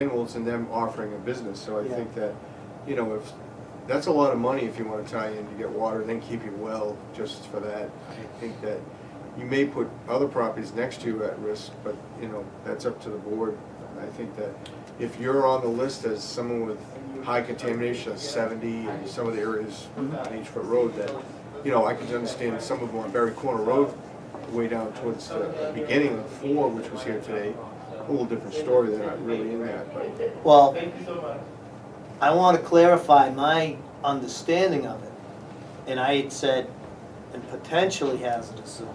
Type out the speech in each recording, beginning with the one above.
animals and them offering a business, so I Yeah. think that, you know, if, that's a lot of money if you wanna tie in to get water, then keep your well just for that. I think that you may put other properties next to you at risk, but, you know, that's up to the board. I think that if you're on the list as someone with high contamination of 70 in some of the areas on each foot road, that, you know, I can understand some of them on Berry Corner Road, way down towards the beginning of 4, which was here today, a little different story, they're not really in that, but. Well, I want to clarify my understanding of it. And I had said, and potentially hazardous zone.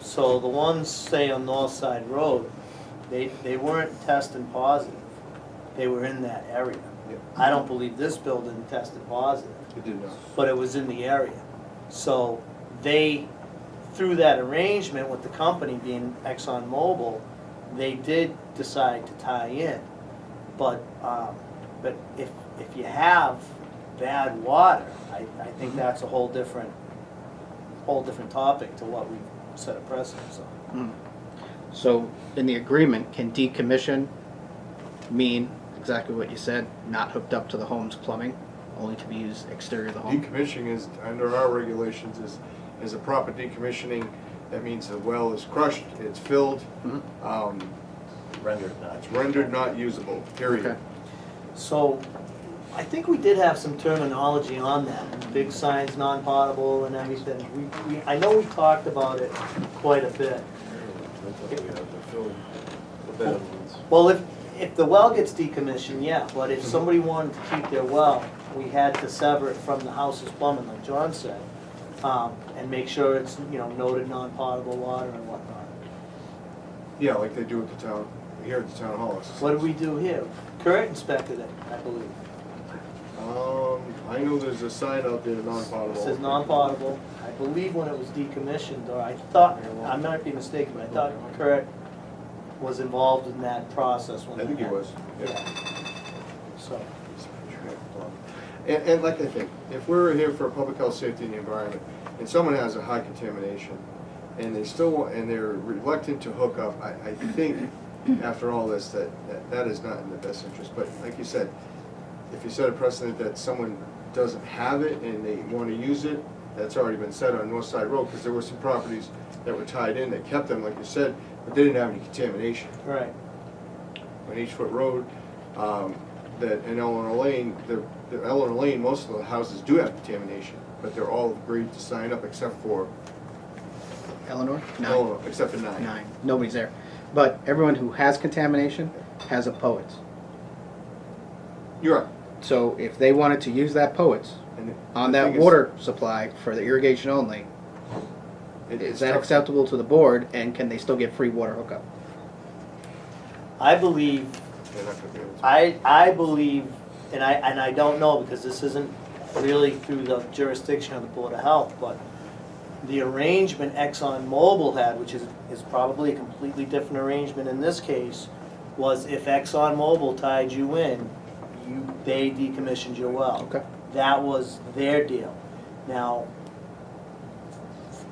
So the ones, say, on North Side Road, they weren't testing positive. They were in that area. Yeah. I don't believe this building tested positive, It did not. but it was in the area. So they, through that arrangement with the company being ExxonMobil, they did decide to tie in. But if you have bad water, I think that's a whole different topic to what we set a precedence on. So in the agreement, can decommission mean exactly what you said, not hooked up to the home's plumbing, only to be used exterior of the home? Decommissioning is, under our regulations, is a proper decommissioning. That means the well is crushed, it's filled, it's rendered not usable, period. Okay. So I think we did have some terminology on that, big signs, non-potable and everything. I know we talked about it quite a bit. Well, if the well gets decommissioned, yeah, but if somebody wanted to keep their well, we had to sever it from the house's plumbing, like John said, and make sure it's, you know, noted non-potable water and whatnot. Yeah, like they do at the town, here at the town hall. What did we do here? Kurt inspected it, I believe. I know there's a sign out there, It non-potable. says non-potable. I believe when it was decommissioned, or I thought, I might be mistaken, but I thought Kurt was involved in that process when I think he that was, happened. yeah. So, And like I think, if we're here for public health, safety, and the environment, and someone has a high contamination, and they still, and they're reluctant to hook up, I think, after all this, that is not in the best interest. But like you said, if you set a precedent that someone doesn't have it and they want to use it, that's already been said on North Side Road, because there were some properties that were tied in that kept them, like you said, but they didn't have any contamination. right. On each foot road, that in Eleanor Lane, the Eleanor Lane, most of the houses do have contamination, but they're all agreed to sign up except for Eleanor? No. Eleanor, except for 9. 9. Nobody's there. But everyone who has contamination has a POETS. You're right. So if they wanted to use that POETS And on the that thing is, water supply for the irrigation only, it's is that tough. acceptable to the board, and can they still get free water hookup? I believe, They're not gonna be able to. I believe, and I don't know because this isn't really through the jurisdiction of the Board of Health, but the arrangement ExxonMobil had, which is probably a completely different arrangement in this case, was if ExxonMobil tied you in, they decommissioned your well. Okay. That was their deal. Now,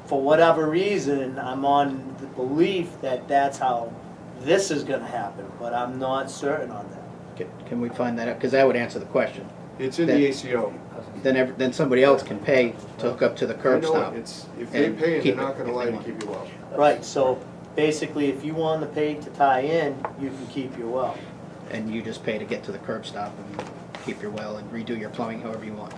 for whatever reason, I'm on the belief that that's how this is gonna happen, but I'm not certain on that. Can we find that out? Because that would answer the question. It's in That- the ACO. Then somebody else can pay to hook up to the I curb know stop. it's, if they and pay it, they're keep not it gonna if lie they to want. keep you well. Right, so basically, if you want to pay to tie in, you can keep your well. And you just pay to get to the curb stop and keep your well and redo your plumbing however you want.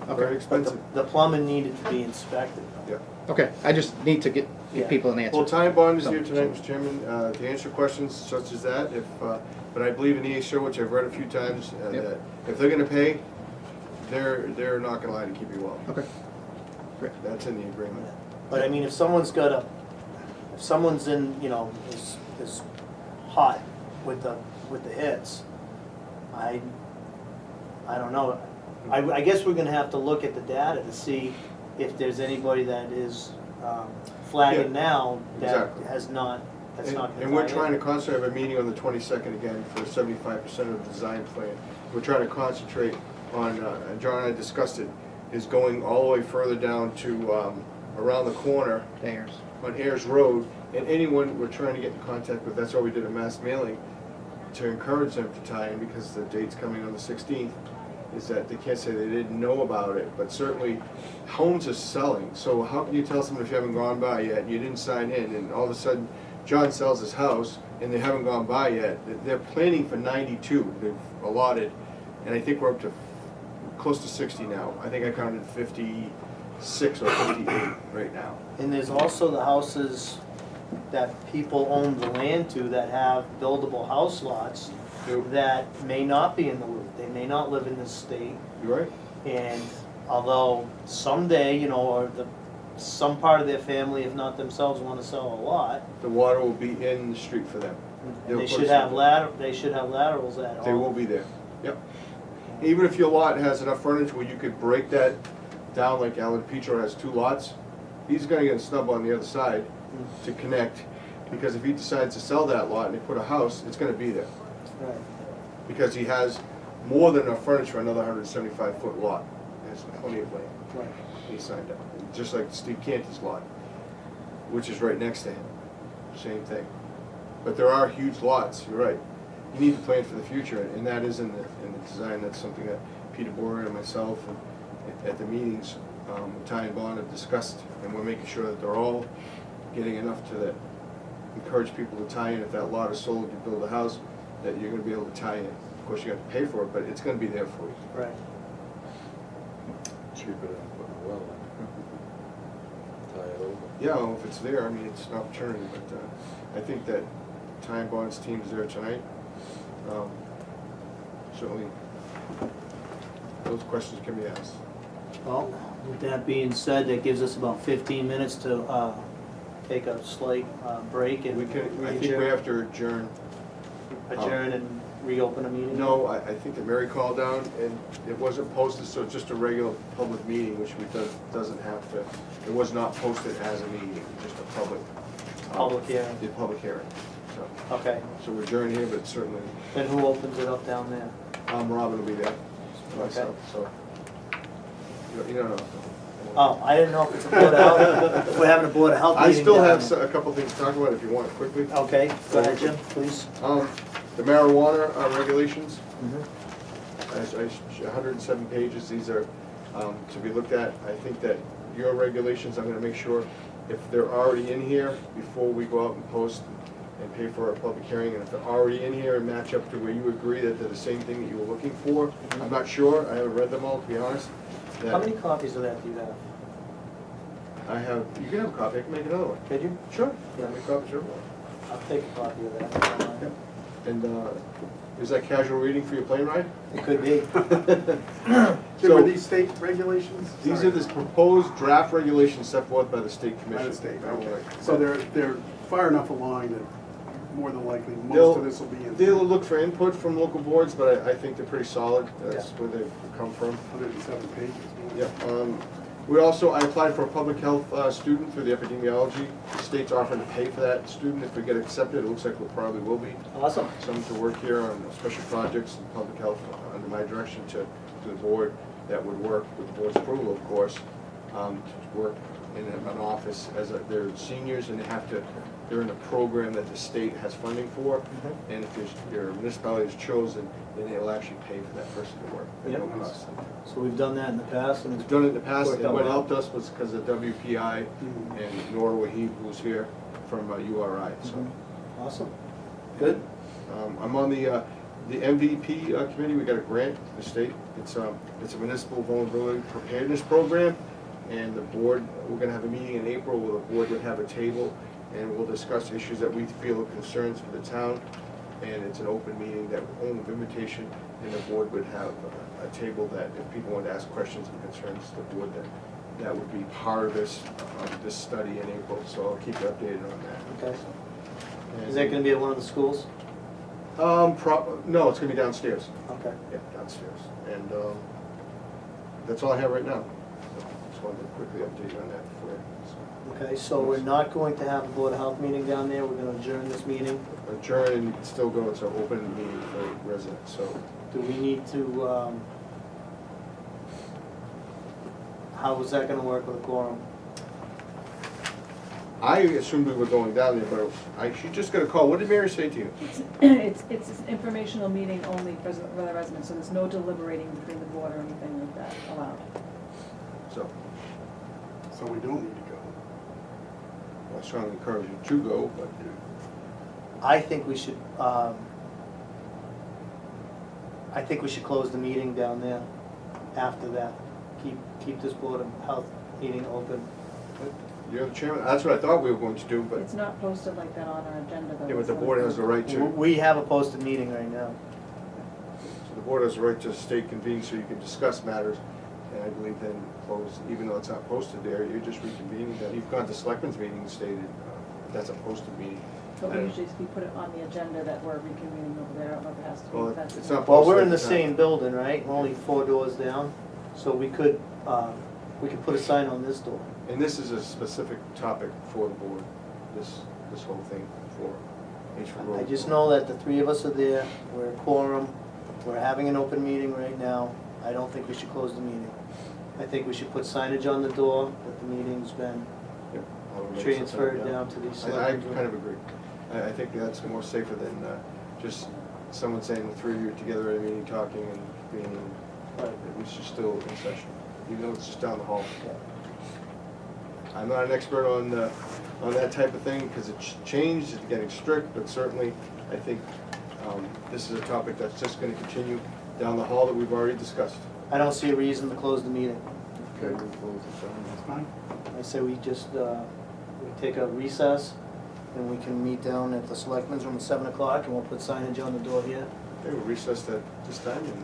Very Okay. But expensive. the plumbing needed to be inspected. Yeah. Okay, I just need to give Yeah. people an answer. Well, Time Bond is here tonight, Mr. Chairman, to answer questions such as that. But I believe in the ACO, which I've read a few times, Yep. that if they're gonna pay, they're not gonna lie to keep you well. Okay. Great. That's in the agreement. But I mean, if someone's in, you know, is hot with the hits, I don't know. I guess we're gonna have to look at the data to see if there's anybody that is flagging Yeah, now that exactly. has not, that's not gonna And we're tie in. trying to concentrate, have a meeting on the 22nd again for 75% of the design plan. We're trying to concentrate on, and John and I discussed it, is going all the way further down to around the corner Theirs. on Ayers Road, and anyone we're trying to get in contact with, that's why we did a mass mailing, to encourage them to tie in, because the date's coming on the 16th, is that they can't say they didn't know about it, but certainly homes are selling. So how can you tell someone if you haven't gone by yet, you didn't sign in, and all of a sudden John sells his house and they haven't gone by yet? They're planning for 92, they've allotted, and I think we're up to close to 60 now. I think I counted 56 or 58 right now. And there's also the houses that people own the land to that have buildable house lots Yep. that may not be in the loop. They may not live in this state. You right? And although someday, you know, or some part of their family, if not themselves, want to sell a lot, The water will be in the street for them. and they They'll should put have some- they should have laterals at all. They will be there, yep. Even if your lot has enough frontage where you could break that down, like Alan Petro has 2 lots, he's gonna get a snub on the other side to connect, because if he decides to sell that lot and they put a house, it's gonna be there. Right. Because he has more than enough frontage for another 175-foot lot. There's plenty of land. Right. He signed up, just like Steve Canty's lot, which is right next to him, same thing. But there are huge lots, you're right. You need to plan for the future, and that is in the design. That's something that Peter Boyer and myself and at the meetings, Ty and Bond have discussed, and we're making sure that they're all getting enough to that, encourage people to tie in. If that lot is sold, you build a house, that you're gonna be able to tie in. Of course, you have to pay for it, but it's gonna be there for you. Right. Cheaper than putting a well in. Tie it over. Yeah, well, if it's there, I mean, it's an opportunity, but I think that Ty and Bond's team is there tonight. Certainly, those questions can be asked. Well, with that being said, that gives us about 15 minutes to take a slight break and We can, I think we have to adjourn. adjourn and reopen a meeting. No, I think that Mary called down and it wasn't posted, so it's just a regular public meeting, which doesn't have to, it was not posted as a meeting, just a public. Public hearing. The public hearing, so. Okay. So we're adjourned here, but certainly, Then who opens it up down there? Robin will be there, myself, so. You don't know. Oh, I didn't know if it's a board of health, if we're having a board of health I meeting still down have there. a couple things to talk about if you want quickly. Okay, go ahead, Jim, please. The marijuana regulations, Mhm. 107 pages, these are to be looked at. I think that your regulations, I'm gonna make sure if they're already in here before we go out and post and pay for a public hearing, and if they're already in here and match up to where you agree that they're the same thing that you were looking for. I'm not sure, I haven't read them all, to be honest. How many copies of that do you have? I have, you can have a copy, I can make another one. Could you? Sure. Yeah. How many copies you want? I'll take a copy of that. if you don't mind. And is that casual reading for your plane ride? It could be. Jim, are these state regulations? These Sorry. are the proposed draft regulations set forth by the state By commission. the state, okay. Right. So they're far enough along that more than likely, They'll- most of this will be in. They'll look for input from local boards, but I think they're pretty solid. That's Yeah. where they've come from. 107 pages. Yeah. We also, I applied for a public health student through the epidemiology. The state's offering to pay for that student if we get accepted. It looks like we probably will be. Awesome. Someone to work here on special projects in public health under my direction to the board that would work with the board's approval, of course, to work in an office they're seniors and they're in a program that the state has funding for. And if your municipality is chosen, then they'll actually pay for that person to work. at no Yep. cost. So we've done that in the past and We've it's done it in the past, Worked and out what well. helped us was because of WPI and Nora Wahib, who's here from URI, so. awesome. Good. I'm on the MVP committee. We got a grant from the state. It's a municipal vulnerability preparedness program, and the board, we're gonna have a meeting in April where the board would have a table, and we'll discuss issues that we feel are concerns for the town, and it's an open meeting that only with invitation, and the board would have a table that if people want to ask questions and concerns to the board, that would be part of this study in April, so I'll keep you updated on that. Okay. And- Is that gonna be at one of the schools? No, it's gonna be downstairs. Okay. Yeah, downstairs. And that's all I have right now. So, just wanted to quickly update you on that before. Okay, so we're not going to have a board of health meeting down there, we're gonna adjourn this meeting. Adjourn, and you can still go, it's an open meeting for residents, so. Do we need to, how is that gonna work with a quorum? I assumed we were going down there, but she just got a call. What did Mary say to you? It's an informational meeting only for the residents, so there's no deliberating between the board or anything like that allowed. So, So we don't need to go. I strongly encourage you to go, but I think we should, close the meeting down there after that. Keep this Board of Health meeting open. you're the chairman. That's what I thought we were going to do, but, It's not posted like that on our agenda though. yeah, but the board has the right to. We have a posted meeting right now. So the board has the right to stay convened so you can discuss matters, and I believe then close, even though it's not posted there, you're just reconvening that. You've gone to selectmen's meeting and stated, that's a posted meeting. But we usually, we put it on the agenda that we're reconvening over there, I don't know if it has to be. Well, that's- it's not Well, we're posted in the at the time. same building, right? We're only 4 doors down, so we could put a sign on this door. And this is a specific topic for the board, this whole thing for H Road. I just know that the 3 of us are there, we're a quorum, we're having an open meeting right now. I don't think we should close the meeting. I think we should put signage on the door that the meeting's been Yep, I'll make transferred something down to these I selectmen. kind of agree. I think that's more safer than just someone saying the 3 of you are together at a meeting talking and being, Right. we should still in session, even though it's just down the hall. Yeah. I'm not an expert on that type of thing, because it's changed, it's getting strict, but certainly, I think this is a topic that's just gonna continue down the hall that we've already discussed. I don't see a reason to close the meeting. Okay. That's fine. I say we just, we take a recess and we can meet down at the selectmen's room at 7 o'clock and we'll put signage on the door here. Okay, we'll recess at this time and.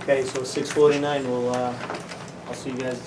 Okay, so 6:49, we'll, I'll see you guys at